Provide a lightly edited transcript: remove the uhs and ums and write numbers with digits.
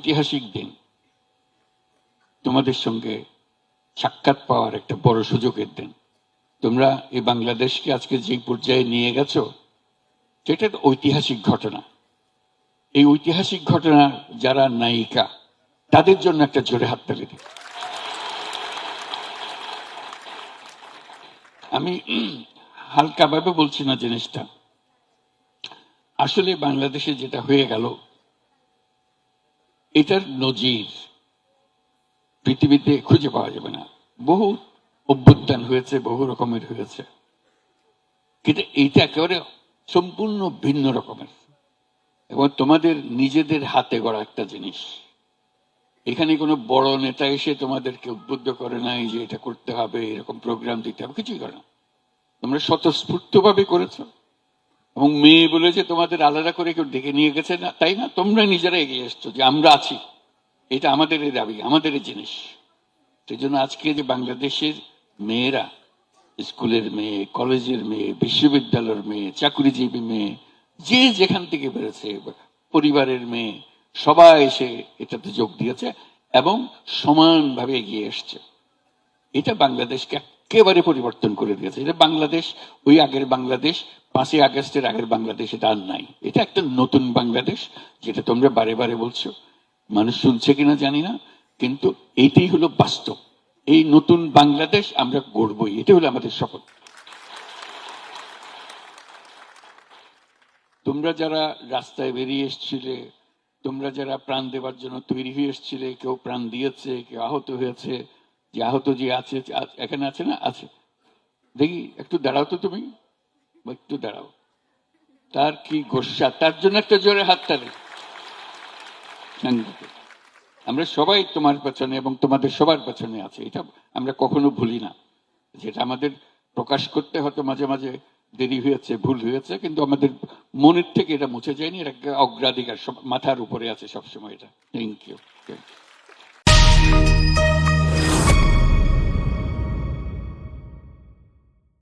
ঐতিহাসিক দিন, তোমাদের সঙ্গে সাক্ষাৎ পাওয়ার একটা বড় সুযোগের দিন। তোমরা এই বাংলাদেশকে আজকে যে পর্যায়ে নিয়ে গেছো, সেটা ঐতিহাসিক ঘটনা। এই ঐতিহাসিক ঘটনা যারা নায়িকা, তাদের জন্য একটা জোরে হাততালি দিই। আমি হালকাভাবে বলছি না জিনিসটা, আসলে বাংলাদেশে যেটা হয়ে গেল, এটার নজির পৃথিবীতে খুঁজে পাওয়া যাবে না। বহু অভ্যুত্থান হয়েছে, বহু রকমের হয়েছে, কিন্তু এইটা একেবারে সম্পূর্ণ ভিন্ন রকমের এবং তোমাদের নিজেদের হাতে গড়া একটা জিনিস। এখানে কোনো বড় নেতা এসে তোমাদেরকে উদ্বুদ্ধ করে নাই যে এটা করতে হবে, এরকম প্রোগ্রাম দিতে হবে, কিছুই করে না। তোমরা স্বতঃস্ফূর্তভাবে করেছো এবং মেয়ে বলে যে তোমাদের আলাদা করে কেউ ডেকে নিয়ে গেছে না, তাই না, তোমরা নিজেরা এগিয়ে এসছো যে আমরা আছি, এটা আমাদের দাবি, আমাদের জিনিস। সেই জন্য আজকে যে বাংলাদেশের মেয়েরা, স্কুলের মেয়ে, কলেজের মেয়ে, বিশ্ববিদ্যালয়ের মেয়ে, চাকরিজীবী মেয়ে, যে যেখান থেকে বেরোছে, পরিবারের মেয়ে, সবাই এসে এটাতে যোগ দিয়েছে এবং সমানভাবে এগিয়ে এসছে। এটা বাংলাদেশকে একেবারে পরিবর্তন করে দিয়েছে। এটা বাংলাদেশ, ওই আগের বাংলাদেশ, 5ই আগস্টের আগের বাংলাদেশ এটা আর নাই। এটা একটা নতুন বাংলাদেশ, যেটা তোমরা বারে বারে বলছো, মানুষ শুনছে কিনা জানি না, কিন্তু এইটাই হলো বাস্তব। এই নতুন বাংলাদেশ আমরা গড়বই, এটা হলো আমাদের শপথ। তোমরা যারা রাস্তায় বেরিয়ে এসছিলে, তোমরা যারা প্রাণ দেওয়ার জন্য তৈরি হয়ে এসছিলে, কেউ প্রাণ দিয়েছে, কেউ আহত হয়েছে, যে আহত যে আছে এখানে আছে না, আছে, দেখি একটু দাঁড়াও তো, তুমি একটু দাঁড়াও। তার কি গোস্বা, তার জন্য একটা জোরে হাততালি। আমরা সবাই তোমার পেছনে এবং তোমাদের সবার পেছনে আছে, এটা আমরা কখনো ভুলি না। যেটা আমাদের প্রকাশ করতে হয়তো মাঝে মাঝে দেরি হয়েছে, ভুল হয়েছে, কিন্তু আমাদের মনের থেকে এটা মুছে যায়নি। এটা অগ্রাধিকার, সব মাথার উপরে আছে সবসময় এটা। Thank you.